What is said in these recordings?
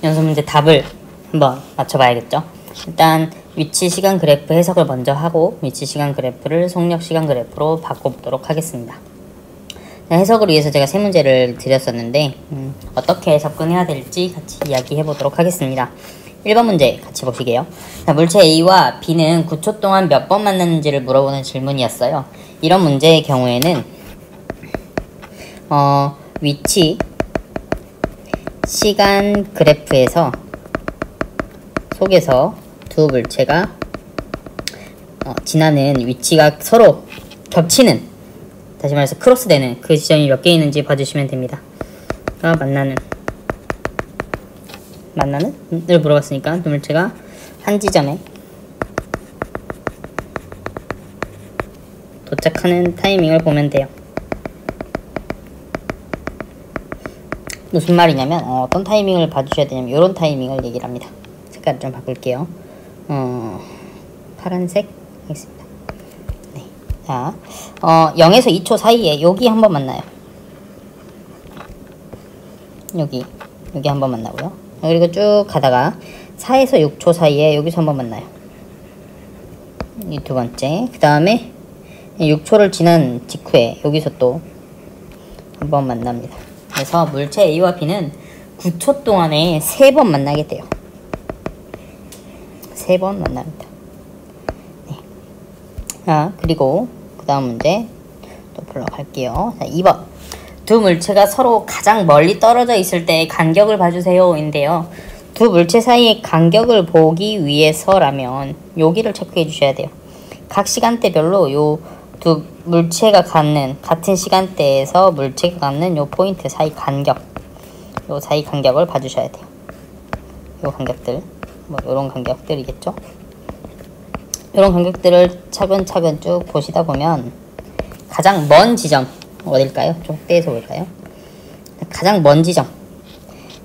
연속 문제 답을 한번 맞춰봐야겠죠. 일단 위치 시간 그래프 해석을 먼저 하고 위치 시간 그래프를 속력 시간 그래프로 바꿔보도록 하겠습니다. 해석을 위해서 제가 세 문제를 드렸었는데 어떻게 접근해야 될지 같이 이야기해 보도록 하겠습니다. 1번 문제 같이 보시게요. 물체 A와 B는 9초 동안 몇 번 만났는지를 물어보는 질문이었어요. 이런 문제의 경우에는 위치 시간 그래프에서 속에서 두 물체가 지나는 위치가 서로 겹치는, 다시 말해서 크로스되는 그 지점이 몇 개 있는지 봐주시면 됩니다. 만나는 을 물어봤으니까 두 물체가 한 지점에 도착하는 타이밍을 보면 돼요. 무슨 말이냐면 어떤 타이밍을 봐주셔야 되냐면 이런 타이밍을 얘기를 합니다. 색깔을 좀 바꿀게요. 파란색 하겠습니다. 네. 자, 0에서 2초 사이에 여기 한번 만나요. 여기 한번 만나고요. 그리고 쭉 가다가 4에서 6초 사이에 여기서 한번 만나요. 이 두 번째. 그 다음에 6초를 지난 직후에 여기서 또 한번 만납니다. 그래서 물체 A와 B는 9초 동안에 3번 만나게 돼요. 3번 만납니다. 네. 그리고 그 다음 문제 또 보러 갈게요. 자, 2번. 두 물체가 서로 가장 멀리 떨어져 있을 때의 간격을 봐주세요 인데요. 두 물체 사이의 간격을 보기 위해서라면 여기를 체크해 주셔야 돼요. 각 시간대별로 요 두 물체가 갖는, 같은 시간대에서 물체가 갖는 요 포인트 사이 간격, 요 사이 간격을 봐주셔야 돼요. 요 간격들, 요런 간격들이겠죠. 요런 간격들을 차근차근 쭉 보시다 보면 가장 먼 지점 어딜까요? 좀 떼서 볼까요? 가장 먼 지점.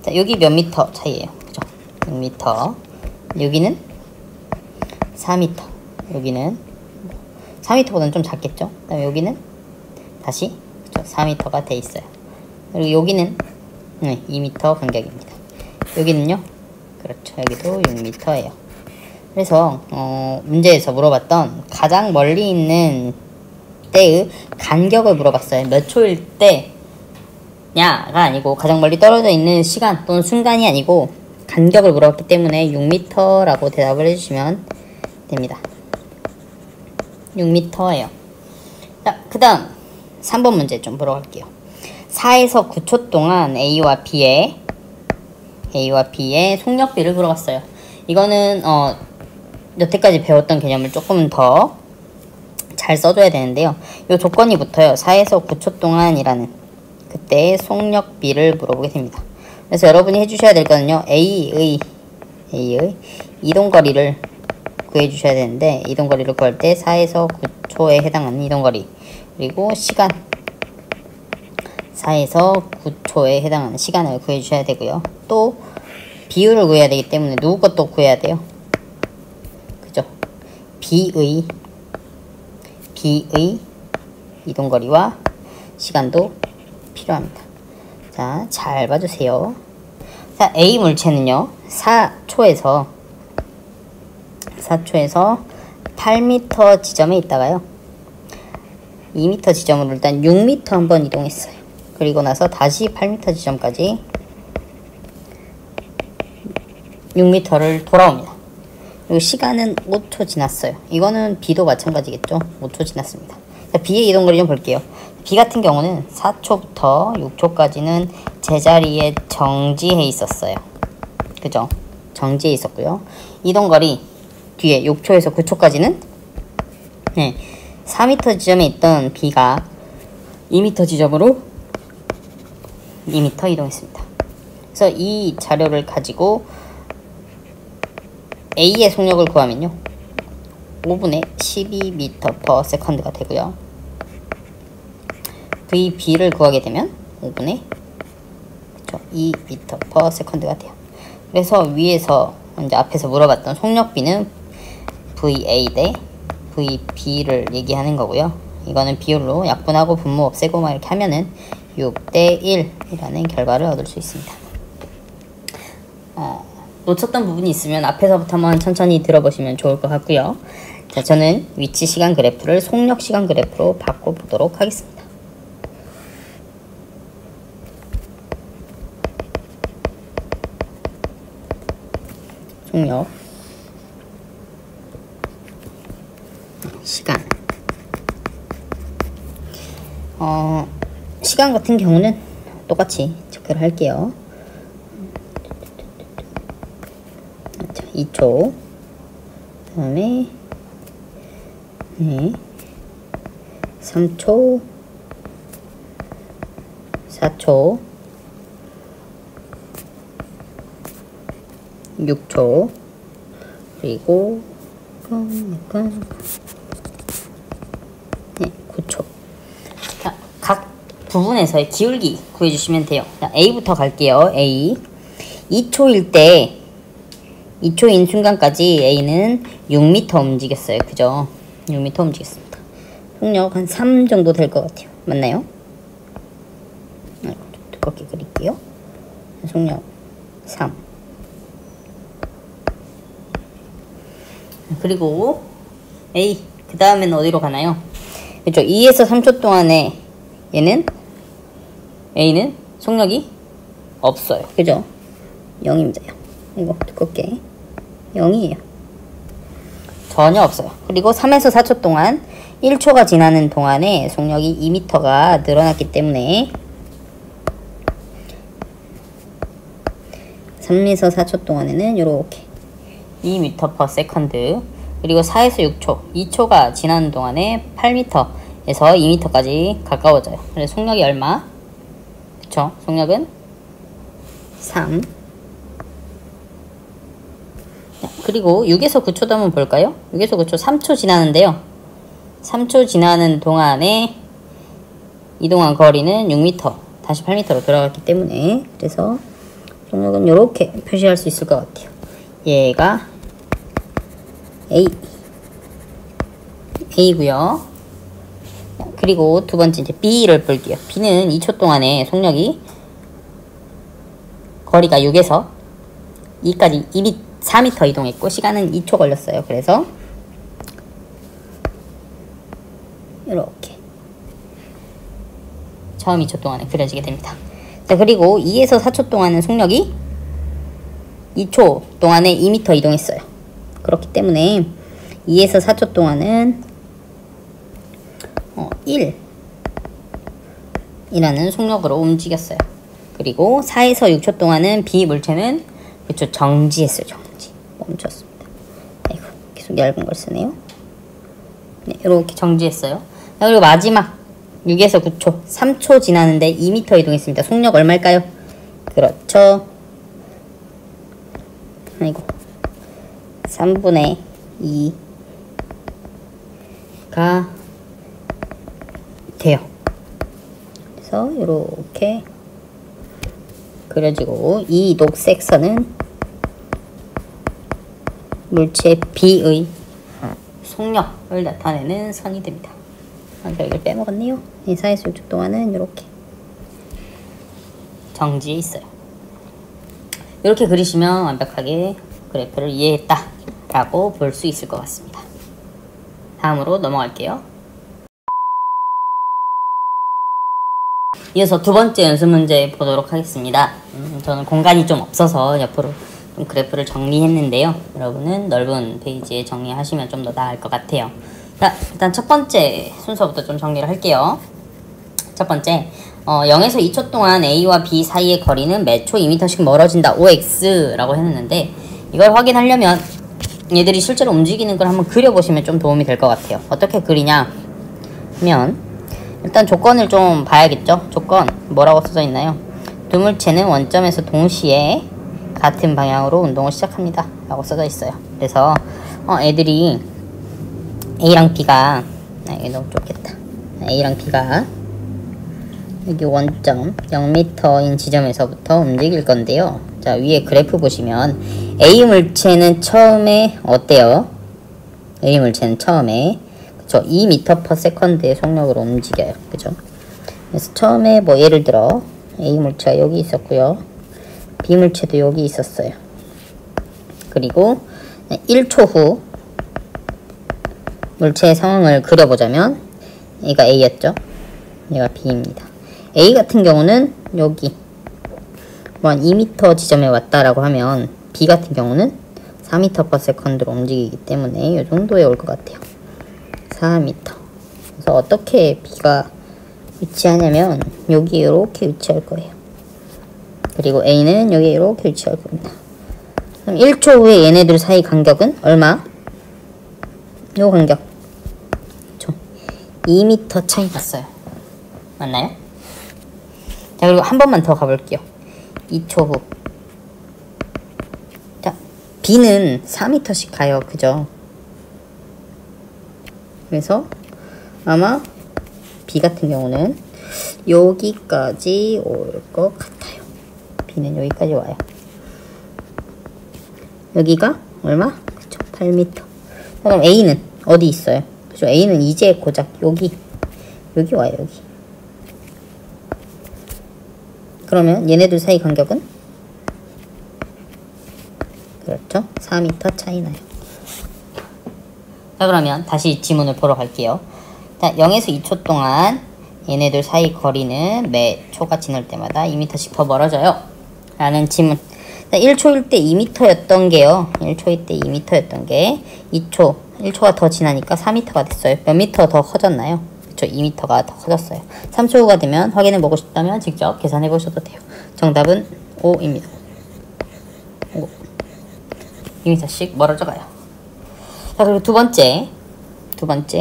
자, 여기 몇 미터 차이에요. 그죠? 6미터. 여기는 4미터. 여기는 4m보다는 좀 작겠죠? 그 다음에 여기는 다시 4m가 돼 있어요. 그리고 여기는 2m 간격입니다. 여기는요? 그렇죠. 여기도 6m예요. 그래서 문제에서 물어봤던 가장 멀리 있는 때의 간격을 물어봤어요. 몇 초일 때냐가 아니고 가장 멀리 떨어져 있는 시간 또는 순간이 아니고 간격을 물어봤기 때문에 6m라고 대답을 해주시면 됩니다. 6m예요. 자, 그 다음 3번 문제 좀 보러 갈게요. 4에서 9초 동안 A와 B의 속력비를 물어봤어요. 이거는 여태까지 배웠던 개념을 조금 더 잘 써줘야 되는데요. 이 조건이 붙어요. 4에서 9초 동안이라는 그때의 속력비를 물어보게 됩니다. 그래서 여러분이 해주셔야 될 거는요. A의 이동거리를 구해주셔야 되는데, 이동거리를 구할 때 4에서 9초에 해당하는 이동거리, 그리고 시간 4에서 9초에 해당하는 시간을 구해주셔야 되고요. 또 비율을 구해야 되기 때문에 누구 것도 구해야 돼요. 그죠? B의 이동거리와 시간도 필요합니다. 자, 잘 봐주세요. 자, A 물체는요 4초에서 8m 지점에 있다가요 2m 지점으로 일단 6m 한번 이동했어요. 그리고 나서 다시 8m 지점까지 6m를 돌아옵니다. 그리고 시간은 5초 지났어요. 이거는 B도 마찬가지겠죠. 5초 지났습니다. 자, B의 이동거리 좀 볼게요. B 같은 경우는 4초부터 6초까지는 제자리에 정지해 있었어요. 그죠? 정지해 있었고요. 이동거리 뒤에 6초에서 9초까지는 4m 지점에 있던 B가 2m 지점으로 2m 이동했습니다. 그래서 이 자료를 가지고 A의 속력을 구하면요 5분의 12m/s가 되고요. VB를 구하게 되면 5분의 2m/s가 돼요. 그래서 위에서 이제 앞에서 물어봤던 속력비는 VA 대 VB를 얘기하는 거고요. 이거는 비율로 약분하고 분모 없애고 막 이렇게 하면은 6대 1이라는 결과를 얻을 수 있습니다. 놓쳤던 부분이 있으면 앞에서부터 한번 천천히 들어보시면 좋을 것 같고요. 자, 저는 위치 시간 그래프를 속력 시간 그래프로 바꿔보도록 하겠습니다. 속력 시간 시간 같은 경우는 똑같이 체크를 할게요. 자, 2초 그다음에 3초 4초 6초 그리고 9초. 자, 각 부분에서의 기울기 구해주시면 돼요. 자, A부터 갈게요. A 2초일 때 2초인 순간까지 A는 6m 움직였어요. 그죠? 6m 움직였습니다. 속력 한 3 정도 될 것 같아요. 맞나요? 좀 두껍게 그릴게요. 속력 3. 그리고 A 그 다음에는 어디로 가나요? 그렇죠. 2에서 3초 동안에 A는 속력이 없어요. 그죠? 0입니다. 0. 이거 두껍게 0이에요. 전혀 없어요. 그리고 3에서 4초 동안 1초가 지나는 동안에 속력이 2m가 늘어났기 때문에 3에서 4초 동안에는 이렇게 2m/s 그리고 4에서 6초 2초가 지나는 동안에 8m에서 2m까지 가까워져요. 그래서 속력이 얼마? 그쵸? 속력은 3. 그리고 6에서 9초도 한번 볼까요? 6에서 9초 3초 지나는데요. 3초 지나는 동안에 이동한 거리는 6m 다시 8m로 돌아갔기 때문에 그래서 속력은 이렇게 표시할 수 있을 것 같아요. 얘가 A고요. 그리고 두 번째 이제 B를 볼게요. B는 2초 동안에 속력이 거리가 6에서 2까지 4m 이동했고 시간은 2초 걸렸어요. 그래서 이렇게 처음 2초 동안에 그려지게 됩니다. 자, 그리고 2에서 4초 동안은 속력이 2초 동안에 2m 이동했어요. 그렇기 때문에 2에서 4초 동안은 1이라는 속력으로 움직였어요. 그리고 4에서 6초 동안은 B 물체는 그쵸 정지했어요. 정지. 멈췄습니다. 아이고 계속 얇은 걸 쓰네요. 네, 이렇게 정지했어요. 자, 그리고 마지막 6에서 9초 3초 지나는데 2m 이동했습니다. 속력 얼마일까요? 그렇죠. 아이고 3분의 2가 돼요. 그래서 이렇게 그려지고 이 녹색 선은 물체 B의 속력을 나타내는 선이 됩니다. 여기를 빼먹었네요. 4에서 6초 동안은 이렇게 정지해 있어요. 이렇게 그리시면 완벽하게 그래프를 이해했다 라고 볼 수 있을 것 같습니다. 다음으로 넘어갈게요. 이어서 두 번째 연습 문제 보도록 하겠습니다. 저는 공간이 좀 없어서 옆으로 좀 그래프를 정리했는데요. 여러분은 넓은 페이지에 정리하시면 좀 더 나을 것 같아요. 자, 일단 첫 번째 순서부터 좀 정리를 할게요. 첫 번째, 0에서 2초 동안 A와 B 사이의 거리는 몇 초 2m씩 멀어진다. OX라고 했는데 이걸 확인하려면 얘들이 실제로 움직이는 걸 한번 그려보시면 좀 도움이 될 것 같아요. 어떻게 그리냐 하면 일단 조건을 좀 봐야겠죠. 조건 뭐라고 써져 있나요? 두 물체는 원점에서 동시에 같은 방향으로 운동을 시작합니다 라고 써져 있어요. 그래서 애들이 A랑 B가 이게 너무 좁겠다. A랑 B가 여기 원점 0m인 지점에서부터 움직일 건데요. 자, 위에 그래프 보시면 A 물체는 처음에 어때요? A 물체는 처음에 그쵸 2m/s의 속력으로 움직여요. 그죠? 그래서 처음에 뭐 예를 들어 A 물체가 여기 있었고요. B 물체도 여기 있었어요. 그리고 1초 후 물체의 상황을 그려보자면 얘가 A였죠. 얘가 B입니다. A 같은 경우는 여기 뭐 한 2m 지점에 왔다라고 하면 B 같은 경우는 4m/s로 움직이기 때문에 이 정도에 올 것 같아요. 4m. 그래서 어떻게 B가 위치하냐면 여기 이렇게 위치할 거예요. 그리고 A는 여기 이렇게 위치할 겁니다. 그럼 1초 후에 얘네들 사이 간격은 얼마? 요 간격 2m 차이 났어요. 맞나요? 자, 그리고 한 번만 더 가볼게요. 2초 후. 자, B는 4m씩 가요. 그죠? 그래서 아마 B 같은 경우는 여기까지 올 것 같아요. B는 여기까지 와요. 여기가 얼마? 그쵸? 8m. 그럼 A는 어디 있어요? 그죠? A는 이제 고작 여기 와요. 여기. 그러면 얘네들 사이 간격은? 그렇죠. 4m 차이 나요. 자, 그러면 다시 지문을 보러 갈게요. 자, 0에서 2초 동안 얘네들 사이 거리는 매 초가 지날 때마다 2m씩 더 멀어져요. 라는 지문. 자, 1초일 때 2m였던 게요. 1초일 때 2m였던 게 1초가 더 지나니까 4m가 됐어요. 몇 미터 더 커졌나요? 그쵸, 2m가 더 커졌어요. 3초 후가 되면 확인해 보고 싶다면 직접 계산해 보셔도 돼요. 정답은 5입니다. 5. 2m씩 멀어져 가요. 자, 그리고 두 번째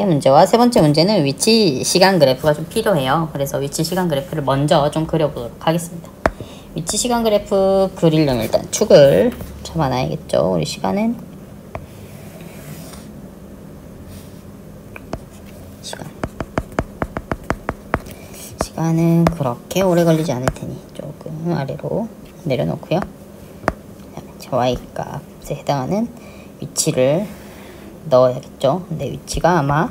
문제와 세 번째 문제는 위치 시간 그래프가 좀 필요해요. 그래서 위치 시간 그래프를 먼저 좀 그려보도록 하겠습니다. 위치 시간 그래프 그리려면 일단 축을 잡아놔야겠죠. 우리 시간은 시간은 그렇게 오래 걸리지 않을 테니 조금 아래로 내려놓고요. 자, y 값에 해당하는 위치를 넣어야겠죠. 근데 위치가 아마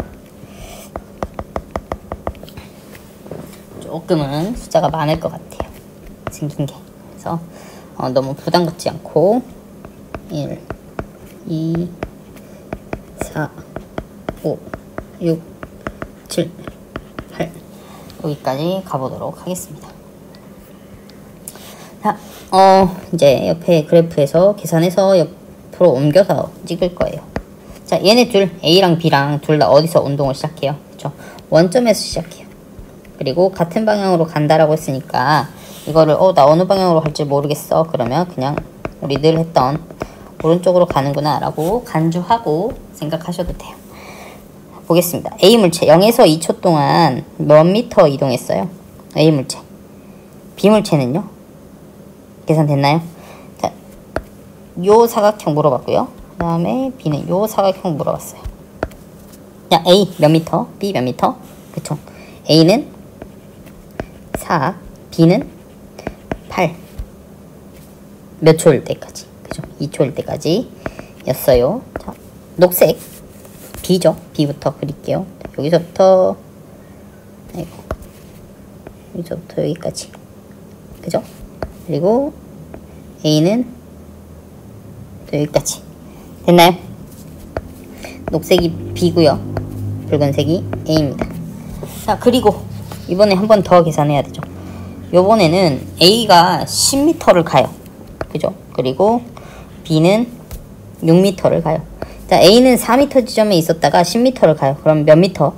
조금은 숫자가 많을 것 같아요. 생긴 게. 그래서 너무 부담 갖지 않고 1, 2, 4, 5, 6, 7, 8 여기까지 가보도록 하겠습니다. 자, 이제 옆에 그래프에서 계산해서 옆으로 옮겨서 찍을 거예요. 자, 얘네 둘 A랑 B랑 둘 다 어디서 운동을 시작해요? 그쵸? 원점에서 시작해요. 그리고 같은 방향으로 간다라고 했으니까 이거를 나 어느 방향으로 갈지 모르겠어. 그러면 그냥 우리 늘 했던 오른쪽으로 가는구나 라고 간주하고 생각하셔도 돼요. 보겠습니다. A 물체 0에서 2초 동안 몇 미터 이동했어요? A 물체. B 물체는요? 계산됐나요? 자, 요 사각형 물어봤고요. 그 다음에 B는 요 사각형 물어봤어요. 자, A 몇 미터? B 몇 미터? 그쵸? A는 4, B는 8. 몇 초일 때까지? 그죠? 2초일 때까지 였어요. 자, 녹색 B죠? B부터 그릴게요. 여기서부터 여기서부터 여기까지. 그죠? 그리고 A는 또 여기까지. 됐나요? 녹색이 B고요. 붉은색이 A입니다. 자, 그리고 이번에 한 번 더 계산해야 되죠. 요번에는 A가 10m를 가요. 그죠? 그리고 B는 6m를 가요. 자, A는 4m 지점에 있었다가 10m를 가요. 그럼 몇 미터?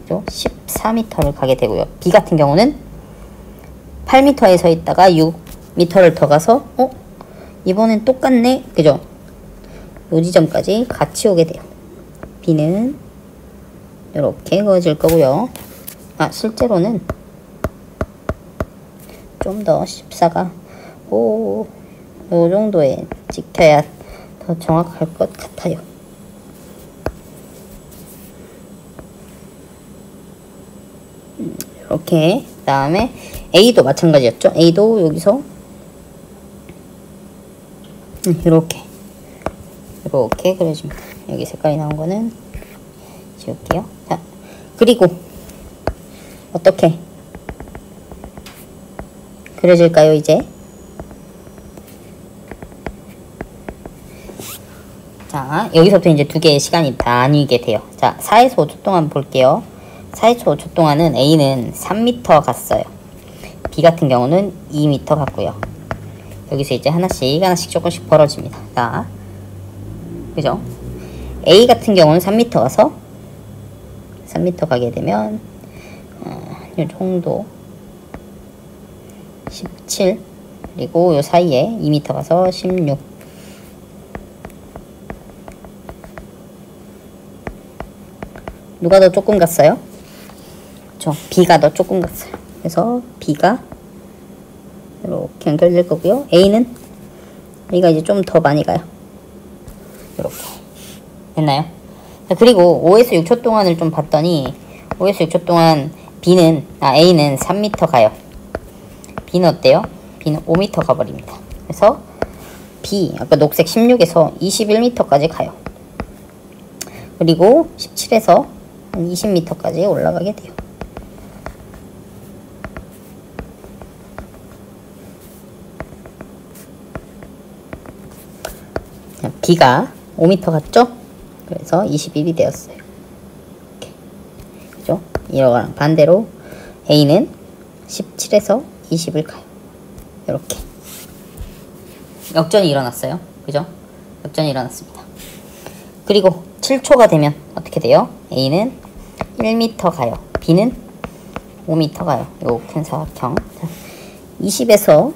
그죠? 14m를 가게 되고요. B 같은 경우는 8m에 서 있다가 6m를 더 가서 이번엔 똑같네. 그죠? 요 지점까지 같이 오게 돼요. B는 이렇게 그어질 거고요. 실제로는 좀 더 14가 요 정도에 찍혀야 더 정확할 것 같아요. 이렇게. 그 다음에 A도 마찬가지였죠. A도 여기서 이렇게 그려집니다. 여기 색깔이 나온 거는 지울게요. 자, 그리고 어떻게 그려질까요? 이제 자, 여기서부터 이제 두 개의 시간이 나뉘게 돼요. 자, 4에서 5초 동안 볼게요. 4에서 5초 동안은 A는 3m 갔어요. B 같은 경우는 2m 갔고요. 여기서 이제 하나씩 조금씩 벌어집니다. 자, 그죠? A 같은 경우는 3m 가서 3m 가게 되면 이 정도 17, 그리고 요 사이에 2m 가서 16, 누가 더 조금 갔어요? 그쵸, B가 더 조금 갔어요. 그래서 B가 이렇게 연결될 거고요. A가 이제 좀 더 많이 가요. 이렇게 됐나요? 그리고 5에서 6초 동안을 좀 봤더니 5에서 6초 동안 A는 3m 가요. B는 어때요? B는 5m 가버립니다. 그래서 B, 아까 녹색 16에서 21m까지 가요. 그리고 17에서 한 20m까지 올라가게 돼요. B가 5m 갔죠? 그래서 21이 되었어요. 이렇게. 그죠? 이거랑 반대로 A는 17에서 20을 가요. 이렇게. 역전이 일어났어요. 그죠? 역전이 일어났습니다. 그리고 7초가 되면 어떻게 돼요? A는 1m 가요. B는 5m 가요. 요 큰 사각형. 20에서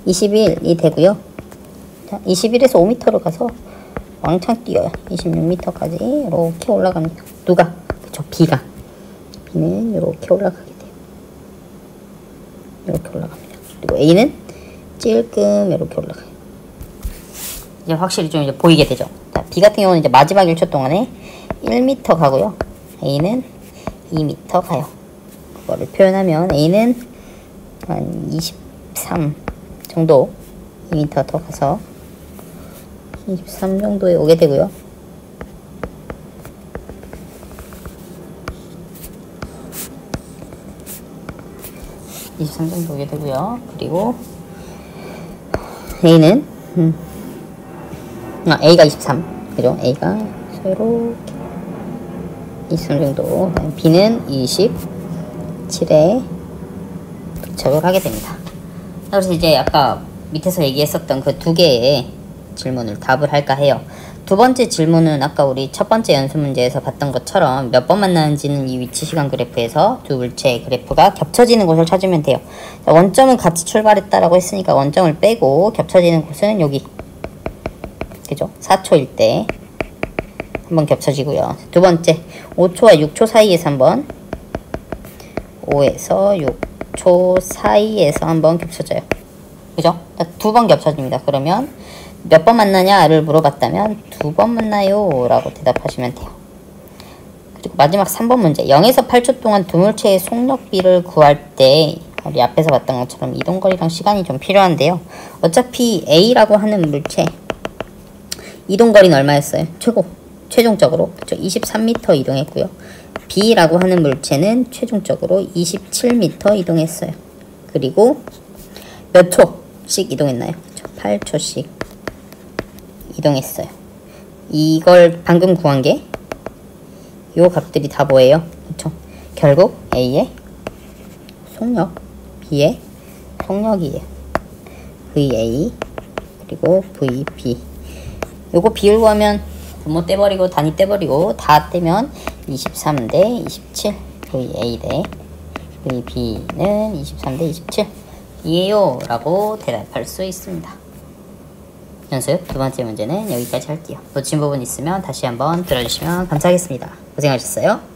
21이 되고요. 자, 21에서 5m로 가서 왕창 뛰어요. 26m까지 이렇게 올라갑니다. 누가? 그쵸, B가. B는 이렇게 올라가게 돼요. 이렇게 올라갑니다. 그리고 A는 찔끔 이렇게 올라가요. 이제 확실히 좀 이제 보이게 되죠. 자, B 같은 경우는 이제 마지막 1초 동안에 1m 가고요. A는 2m 가요. 그거를 표현하면 A는 한 23 정도 2m 더 가서 23 정도에 오게 되고요. 정도 오게 되고요. 그리고 A는 A가 23, 그죠? A가 이렇게 23 정도, B는 27에 도착을 하게 됩니다. 그래서 이제 아까 밑에서 얘기했었던 그 두 개의 질문을 답을 할까 해요. 두 번째 질문은 아까 우리 첫 번째 연습 문제에서 봤던 것처럼 몇 번 만나는지는 이 위치 시간 그래프에서 두 물체의 그래프가 겹쳐지는 곳을 찾으면 돼요. 원점은 같이 출발했다라고 했으니까 원점을 빼고 겹쳐지는 곳은 여기, 그죠? 4초일 때 한번 겹쳐지고요. 두 번째 5초와 6초 사이에서 한번, 5에서 6초 사이에서 한번 겹쳐져요. 그죠? 두 번 겹쳐집니다. 그러면 몇 번 만나냐를 물어봤다면 두 번 만나요 라고 대답하시면 돼요. 그리고 마지막 3번 문제, 0에서 8초 동안 두 물체의 속력비를 구할 때 우리 앞에서 봤던 것처럼 이동거리랑 시간이 좀 필요한데요. 어차피 A라고 하는 물체 이동거리는 얼마였어요? 최종적으로 그쵸? 23m 이동했고요. B라고 하는 물체는 최종적으로 27m 이동했어요. 그리고 몇 초씩 이동했나요? 8초씩 이동했어요. 이걸 방금 구한 게 요 값들이 다 뭐예요? 그쵸? 결국 A의 속력, B의 속력이에요. VA 그리고 VB. 요거 비율 구하면 분모 떼버리고 단위 떼버리고 다 떼면 23 대 27, VA 대 VB는 23 대 27 이에요 라고 대답할 수 있습니다. 연습 두 번째 문제는 여기까지 할게요. 놓친 부분 있으면 다시 한번 들어주시면 감사하겠습니다. 고생하셨어요.